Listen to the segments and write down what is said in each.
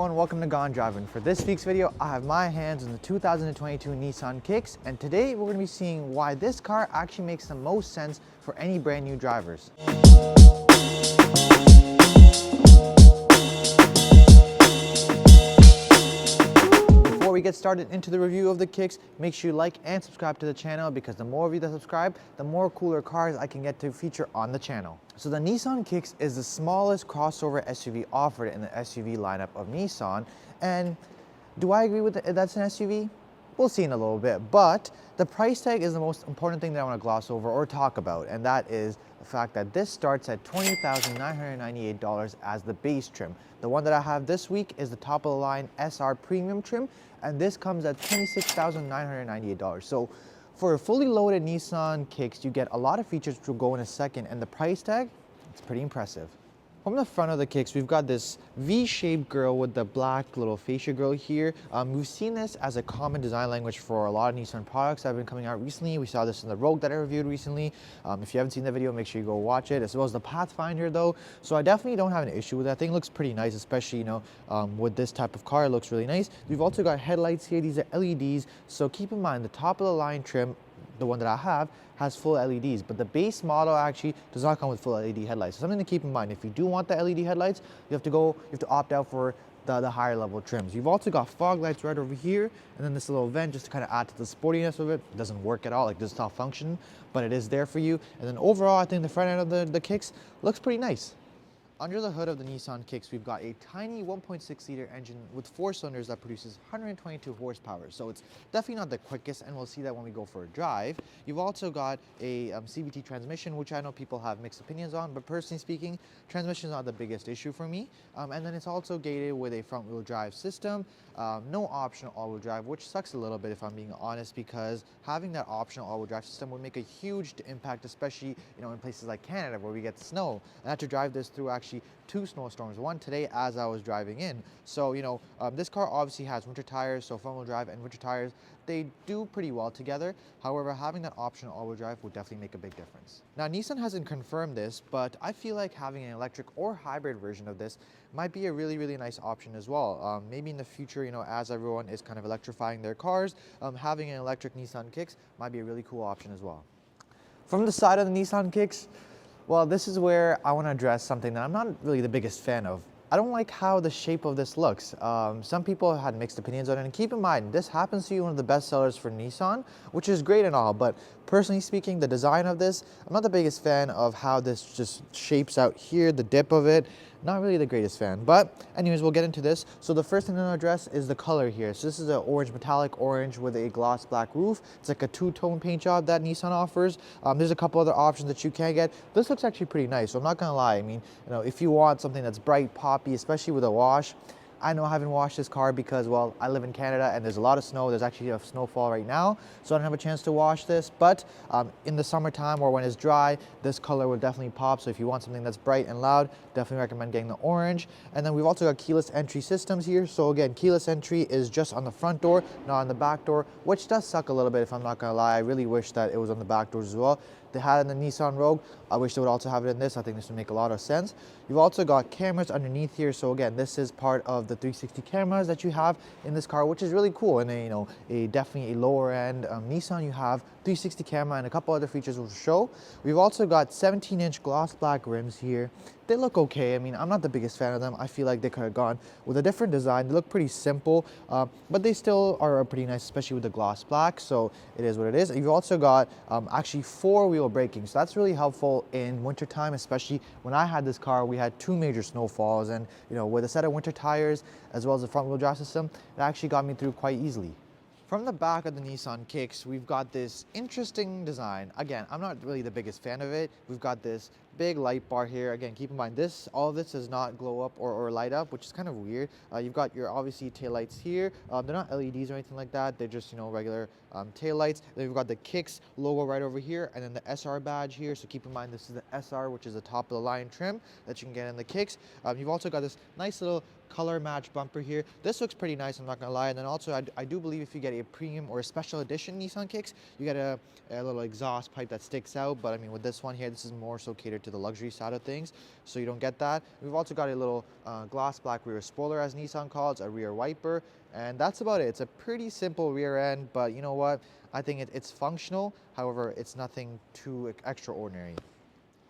everyone, welcome to GoneDrivin. For this week's video, I have my hands on the 2022 Nissan Kicks, and today we're going to be seeing why this car actually makes the most sense for any brand new drivers. Before we get started into the review of the Kicks, make sure you like and subscribe to the channel because the more of you that subscribe, the more cooler cars I can get to feature on the channel. So the Nissan Kicks is the smallest crossover SUV offered in the SUV lineup of Nissan. And do I agree with that's an SUV? We'll see in a little bit, but the price tag is the most important thing that I want to gloss over or talk about, and that is the fact that this starts at $20,998 as the base trim. The one that I have this week is the top of the line SR Premium trim, and this comes at $26,998. So for a fully loaded Nissan Kicks, you get a lot of features which will go in a second, and the price tag, it's pretty impressive. From the front of the Kicks, we've got this V-shaped grille with the black little fascia grille here. We've seen this as a common design language for a lot of Nissan products that have been coming out recently. We saw this in the Rogue that I reviewed recently. If you haven't seen the video, make sure you go watch it, as well as the Pathfinder though. So I definitely don't have an issue with that. I think it looks pretty nice, especially, with this type of car, it looks really nice. We've also got headlights here. These are LEDs. So keep in mind, the top of the line trim, the one that I have, has full LEDs, but the base model actually does not come with full LED headlights. So something to keep in mind, if you do want the LED headlights, you have to opt out for the higher level trims. You've also got fog lights right over here, and then this little vent just to kind of add to the sportiness of it. It doesn't work at all, like this is not function, but it is there for you. And then overall, I think the front end of the Kicks looks pretty nice. Under the hood of the Nissan Kicks, we've got a tiny 1.6-liter engine with 4 cylinders that produces 122 horsepower. So it's definitely not the quickest, and we'll see that when we go for a drive. You've also got a CVT transmission, which I know people have mixed opinions on, but personally speaking, transmission is not the biggest issue for me. And then it's also gated with a front-wheel drive system, no optional all-wheel drive, which sucks a little bit if I'm being honest, because having that optional all-wheel drive system would make a huge impact, especially in places like Canada where we get snow. And I had to drive this through actually 2 snowstorms, one today as I was driving in. So this car obviously has winter tires, so front wheel drive and winter tires, they do pretty well together. However, having that optional all-wheel drive would definitely make a big difference. Now, Nissan hasn't confirmed this, but I feel like having an electric or hybrid version of this might be a really, really nice option as well. Maybe in the future, as everyone is kind of electrifying their cars, having an electric Nissan Kicks might be a really cool option as well. From the side of the Nissan Kicks, well, this is where I want to address something that I'm not really the biggest fan of. I don't like how the shape of this looks. Some people had mixed opinions on it, and keep in mind, this happens to be one of the best sellers for Nissan, which is great and all, but personally speaking, the design of this, I'm not the biggest fan of how this just shapes out here, the dip of it. Not really the greatest fan, but anyways, we'll get into this. So the first thing I'm gonna address is the color here. So this is an orange, metallic orange with a gloss black roof. It's like a 2-tone paint job that Nissan offers. There's a couple other options that you can get. This looks actually pretty nice, so I'm not gonna lie. I mean, if you want something that's bright, poppy, especially with a wash, I know I haven't washed this car because, well, I live in Canada and there's a lot of snow. There's actually a snowfall right now, so I don't have a chance to wash this. But in the summertime or when it's dry, this color will definitely pop. So if you want something that's bright and loud, definitely recommend getting the orange. And then we've also got keyless entry systems here. So again, keyless entry is just on the front door, not on the back door, which does suck a little bit if I'm not gonna lie. I really wish that it was on the back doors as well. They had it in the Nissan Rogue. I wish they would also have it in this. I think this would make a lot of sense. You've also got cameras underneath here. So again, this is part of the 360 cameras that you have in this car, which is really cool. And definitely a lower end Nissan, you have 360 camera and a couple other features we'll show. We've also got 17-inch gloss black rims here. They look okay. I mean, I'm not the biggest fan of them. I feel like they could have gone with a different design. They look pretty simple, but they still are pretty nice, especially with the gloss black. So it is what it is. You've also got actually 4-wheel braking. So that's really helpful in wintertime, especially when I had this car, we had 2 major snowfalls, and with a set of winter tires as well as the front wheel drive system, it actually got me through quite easily. From the back of the Nissan Kicks, we've got this interesting design. Again, I'm not really the biggest fan of it. We've got this big light bar here. Again, keep in mind, all of this does not glow up or light up, which is kind of weird. You've got your, obviously, taillights here. They're not LEDs or anything like that. They're just, regular taillights. Then we've got the Kicks logo right over here, and then the SR badge here. So keep in mind, this is the SR, which is the top of the line trim that you can get in the Kicks. You've also got this nice little color match bumper here. This looks pretty nice, I'm not gonna lie. And then also, I do believe if you get a premium or a special edition Nissan Kicks, you get a little exhaust pipe that sticks out. But I mean, with this one here, this is more so catered to to the luxury side of things, so you don't get that. We've also got a little gloss black rear spoiler, as Nissan calls, a rear wiper, and that's about it. It's a pretty simple rear end, but you know what? I think it's functional. However, it's nothing too extraordinary.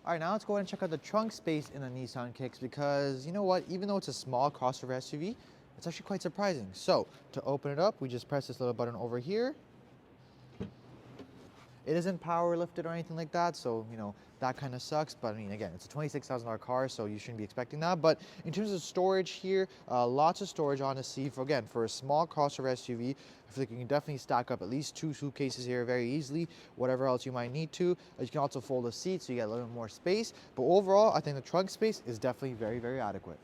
All right, now let's go ahead and check out the trunk space in the Nissan Kicks, because you know what? Even though it's a small crossover SUV, it's actually quite surprising. So to open it up, we just press this little button over here. It isn't power lifted or anything like that, so you know that kind of sucks. But I mean, again, it's a $26,000 car, so you shouldn't be expecting that. But in terms of storage here, lots of storage, honestly. For a small crossover SUV, I feel like you can definitely stack up at least 2 suitcases here very easily. Whatever else you might need to. You can also fold the seats, so you get a little more space. But overall, I think the trunk space is definitely very, very adequate.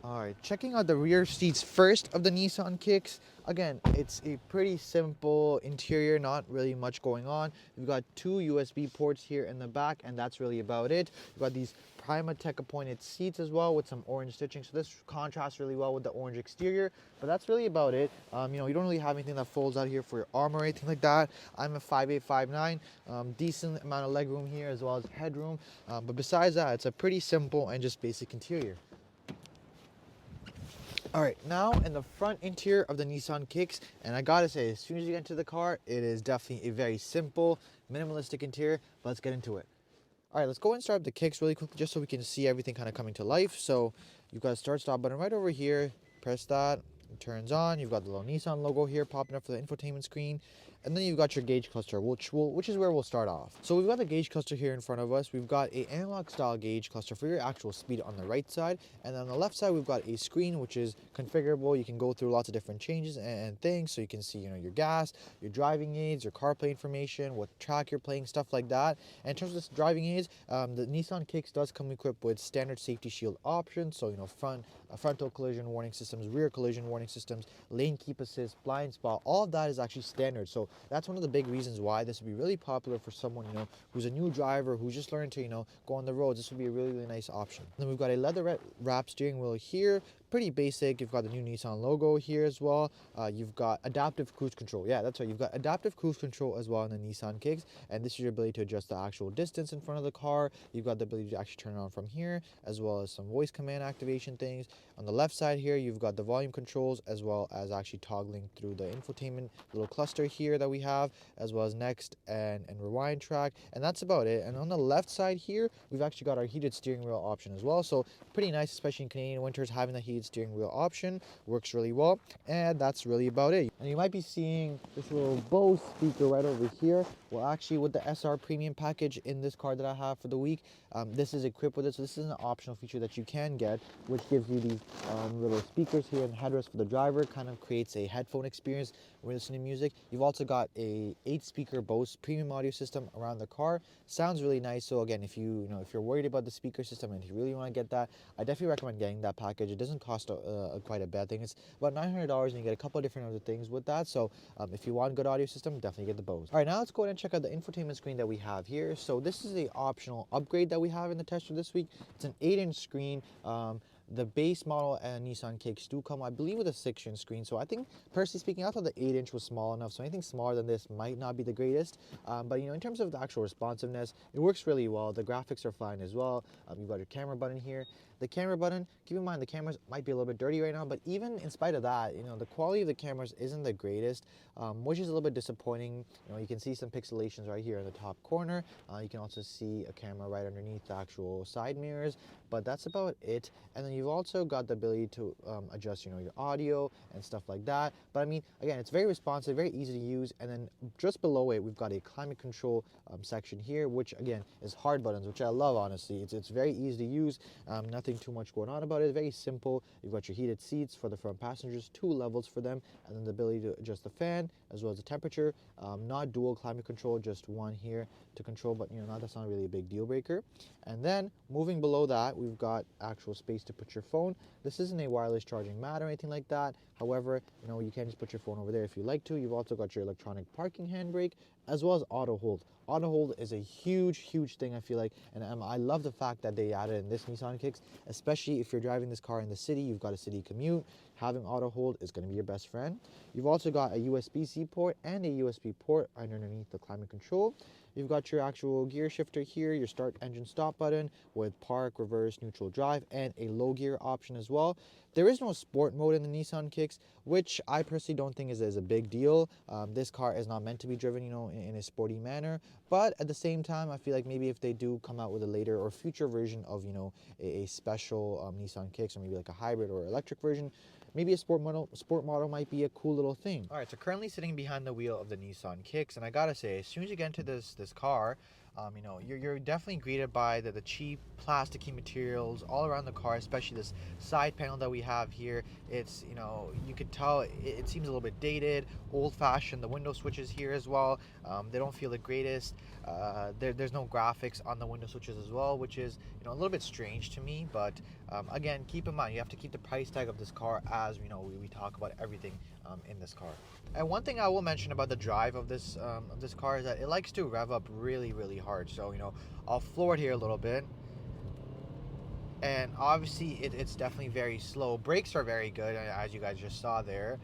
All right, checking out the rear seats first of the Nissan Kicks. Again, it's a pretty simple interior, not really much going on. We've got 2 USB ports here in the back, and that's really about it. We've got these Primatech appointed seats as well with some orange stitching, so this contrasts really well with the orange exterior, but that's really about it. You know, you don't really have anything that folds out here for your arm or anything like that. I'm a 5'8", 5'9", decent amount of legroom here as well as headroom, but besides that, it's a pretty simple and just basic interior. All right, now in the front interior of the Nissan Kicks, and I gotta say, as soon as you get into the car, it is definitely a very simple, minimalistic interior, but let's get into it. All right, let's go and start up the Kicks really quickly just so we can see everything kind of coming to life. So you've got a start stop button right over here, press that, it turns on. You've got the little Nissan logo here popping up for the infotainment screen. And then you've got your gauge cluster, which is where we'll start off. So we've got the gauge cluster here in front of us. We've got an analog style gauge cluster for your actual speed on the right side. And then on the left side, we've got a screen, which is configurable. You can go through lots of different changes and things. So you can see, you know, your gas, your driving aids, your CarPlay information, what track you're playing, stuff like that. And in terms of this driving aids, the Nissan Kicks does come equipped with standard safety shield options. So, you know, frontal collision warning systems, rear collision warning systems, lane keep assist, blind spot, all of that is actually standard. So that's one of the big reasons why this would be really popular for someone, you know, who's a new driver, who's just learning to, you know, go on the roads. This would be a really, really nice option. Then we've got a leather wrap steering wheel here. Pretty basic. You've got the new Nissan logo here as well. You've got adaptive cruise control. Yeah, that's right. You've got adaptive cruise control as well in the Nissan Kicks. And this is your ability to adjust the actual distance in front of the car. You've got the ability to actually turn it on from here, as well as some voice command activation things. On the left side here, you've got the volume controls, as well as actually toggling through the infotainment little cluster here that we have, as well as next and rewind track. And that's about it. And on the left side here, we've actually got our heated steering wheel option as well. So pretty nice, especially in Canadian winters, having the heated steering wheel option works really well. And that's really about it. And you might be seeing this little Bose speaker right over here. Well, actually, with the SR premium package in this car that I have for the week, this is equipped with it. So this is an optional feature that you can get, which gives you these little speakers here and headrest for the driver. Kind of creates a headphone experience when you're listening to music. You've also got a 8-speaker Bose premium audio system around the car. Sounds really nice. So again, if you're worried about the speaker system and if you really want to get that, I definitely recommend getting that package. It doesn't cost quite a bad thing. It's about $900 and you get a couple of different other things with that. So if you want a good audio system, definitely get the Bose. All right, now let's go ahead and check out the infotainment screen that we have here. So this is a optional upgrade that we have in the tester this week. It's an 8-inch screen. The base model and Nissan Kicks do come, I believe, with a 6-inch screen. So I think, personally speaking, I thought the 8-inch was small enough. So anything smaller than this might not be the greatest. But, you know, in terms of the actual responsiveness, it works really well. The graphics are fine as well. You've got your camera button here. The camera button, keep in mind the cameras might be a little bit dirty right now, but even in spite of that, you know, the quality of the cameras isn't the greatest, which is a little bit disappointing. You know, you can see some pixelations right here in the top corner. You can also see a camera right underneath the actual side mirrors, but that's about it. And then you've also got the ability to adjust, you know, your audio and stuff like that. But I mean, again, it's very responsive, very easy to use. And then just below it, we've got a climate control section here, which again is hard buttons, which I love, honestly. It's very easy to use. Nothing too much going on about it. It's very simple. You've got your heated seats for the front passengers, 2 levels for them, and then the ability to adjust the fan as well as the temperature. Not dual climate control, just one here to control, but you know, that's not really a big deal breaker. And then moving below that, we've got actual space to put your phone. This isn't a wireless charging mat or anything like that. However, you know, you can just put your phone over there if you like to. You've also got your electronic parking handbrake as well as auto hold. Auto hold is a huge thing, I feel like, and I love the fact that they added in this Nissan Kicks, especially if you're driving this car in the city. You've got a city commute, having auto hold is going to be your best friend. You've also got a USB-C port and a USB port underneath the climate control. You've got your actual gear shifter here, your start engine stop button with park, reverse, neutral drive, and a low gear option as well. There is no sport mode in the Nissan Kicks, which I personally don't think is a big deal. This car is not meant to be driven, in a sporty manner. But at the same time, I feel like maybe if they do come out with a later or future version of, a special Nissan Kicks, or maybe like a hybrid or electric version, maybe a sport model might be a cool little thing. All right, so currently sitting behind the wheel of the Nissan Kicks, and I gotta say, as soon as you get into this car, you're definitely greeted by the cheap plasticky materials all around the car, especially this side panel that we have here. It's, you could tell it seems a little bit dated, old-fashioned. The window switches here as well, they don't feel the greatest. There's no graphics on the window switches as well, which is, a little bit strange to me. But again, keep in mind, you have to keep the price tag of this car as we talk about everything in this car. And one thing I will mention about the drive of this car is that it likes to rev up really, really hard. So I'll floor it here a little bit, and obviously it's definitely very slow. Brakes are very good, as you guys just saw there.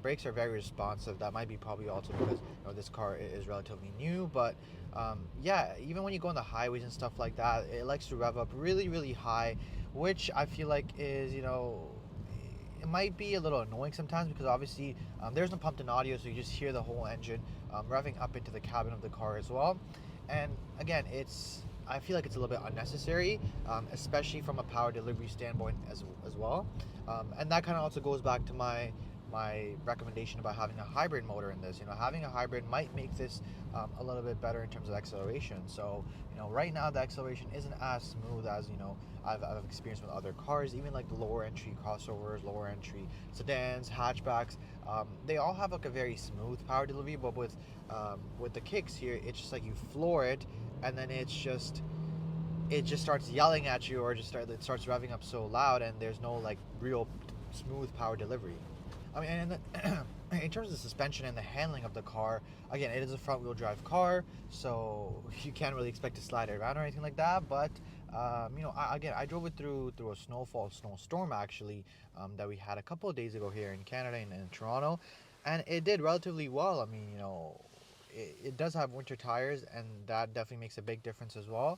Brakes are very responsive. That might be probably also because this car is relatively new, but yeah, even when you go on the highways and stuff like that, it likes to rev up really, really high, which I feel like is it might be a little annoying sometimes, because obviously there's no pumped-in audio, so you just hear the whole engine revving up into the cabin of the car as well. And again, I feel like it's a little bit unnecessary, especially from a power delivery standpoint as well. And that kind of also goes back to my recommendation about having a hybrid motor in this. Having a hybrid might make this a little bit better in terms of acceleration. So right now the acceleration isn't as smooth as I've experienced with other cars, even like the lower entry crossovers, lower entry sedans, hatchbacks. They all have like a very smooth power delivery, but with the Kicks here, it's just like you floor it, and then it just starts yelling at you, or it starts revving up so loud, and there's no like real smooth power delivery. I mean, and in terms of the suspension and the handling of the car, again, it is a front-wheel drive car, so you can't really expect to slide it around or anything like that. But I drove it through a snowstorm actually, that we had a couple of days ago here in Canada and in Toronto, and it did relatively well. I mean, it does have winter tires, and that definitely makes a big difference as well.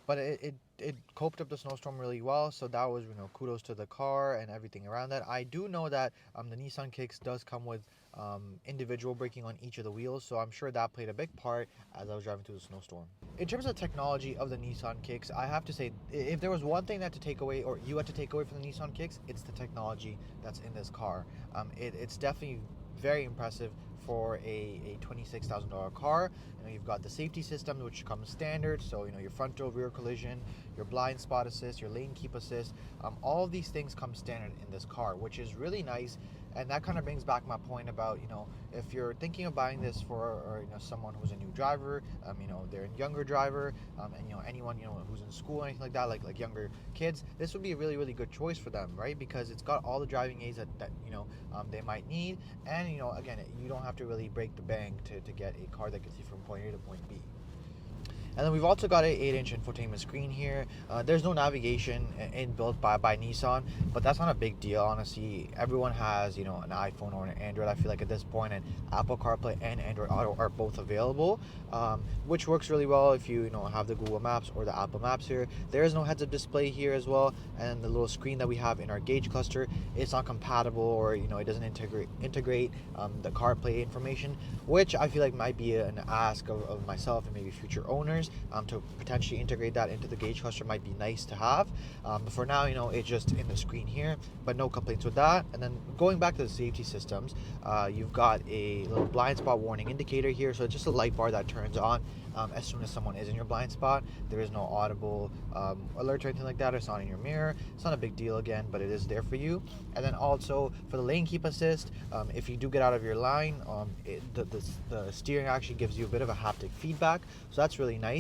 But it coped up the snowstorm really well, so that was kudos to the car and everything around that. I do know that the Nissan Kicks does come with individual braking on each of the wheels, so I'm sure that played a big part as I was driving through the snowstorm. In terms of technology of the Nissan Kicks, I have to say, if there was one thing that to take away, or you had to take away from the Nissan Kicks, it's the technology that's in this car. It's definitely very impressive for a $26,000 car. You've got the safety system, which comes standard, so your frontal rear collision, your blind spot assist, your lane keep assist, all of these things come standard in this car, which is really nice. And that kind of brings back my point about if you're thinking of buying this for someone who's a new driver, they're a younger driver, and anyone who's in school or anything like that, like younger kids, this would be a really, really good choice for them, right? Because it's got all the driving aids that they might need, and again, you don't have to really break the bank to get a car that gets you from point A to point B. And then we've also got an 8-inch infotainment screen here. There's no navigation inbuilt by Nissan, but that's not a big deal, honestly. Everyone has, an iPhone or an Android, I feel like, at this point, and Apple CarPlay and Android Auto are both available, which works really well if you, have the Google Maps or the Apple Maps here. There is no heads-up display here as well, and the little screen that we have in our gauge cluster, it's not compatible, or, it doesn't integrate the CarPlay information, which I feel like might be an ask of myself and maybe future owners. To potentially integrate that into the gauge cluster might be nice to have, but for now, it's just in the screen here, but no complaints with that. And then going back to the safety systems, you've got a little blind spot warning indicator here, so it's just a light bar that turns on as soon as someone is in your blind spot. There is no audible alert or anything like that. It's not in your mirror. It's not a big deal again, but it is there for you. And then also for the lane keep assist, if you do get out of your line, the steering actually gives you a bit of a haptic feedback, so that's really nice.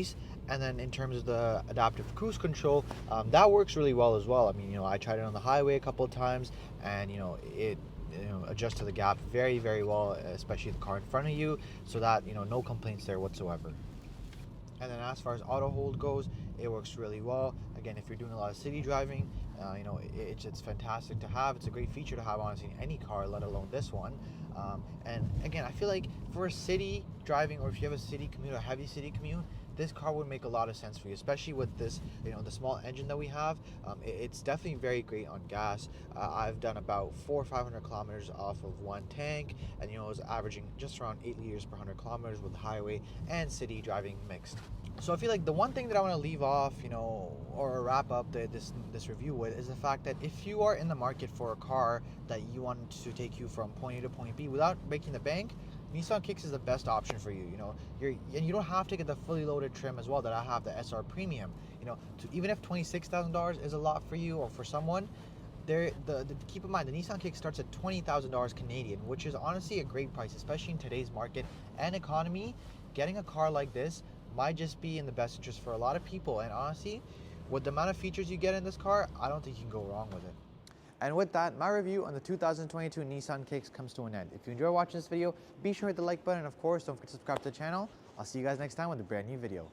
And then in terms of the adaptive cruise control, that works really well as well. I mean, I tried it on the highway a couple of times, and it adjusts to the gap very, very well, especially the car in front of you, so that no complaints there whatsoever. And then as far as auto hold goes, it works really well. Again, if you're doing a lot of city driving, It's fantastic to have. It's a great feature to have, honestly, in any car, let alone this one. And again, I feel like for a city driving, or if you have a city commute, a heavy city commute, this car would make a lot of sense for you, especially with this, the small engine that we have. It's definitely very great on gas. I've done about 400 or 500 kilometers off of one tank, and it was averaging just around 8 liters per 100 kilometers with highway and city driving mixed. So I feel like the one thing that I want to leave off, or wrap up this review with, is the fact that if you are in the market for a car that you want to take you from point A to point B without breaking the bank, Nissan Kicks is the best option for you. And you don't have to get the fully loaded trim as well that I have, the SR Premium. Even if $26,000 is a lot for you or for someone, keep in mind the Nissan Kicks starts at $20,000 Canadian, which is honestly a great price, especially in today's market and economy. Getting a car like this might just be in the best interest for a lot of people. And honestly, with the amount of features you get in this car, I don't think you can go wrong with it. And with that, my review on the 2022 Nissan Kicks comes to an end. If you enjoy watching this video, be sure to hit the like button, and of course, don't forget to subscribe to the channel. I'll see you guys next time with a brand new video.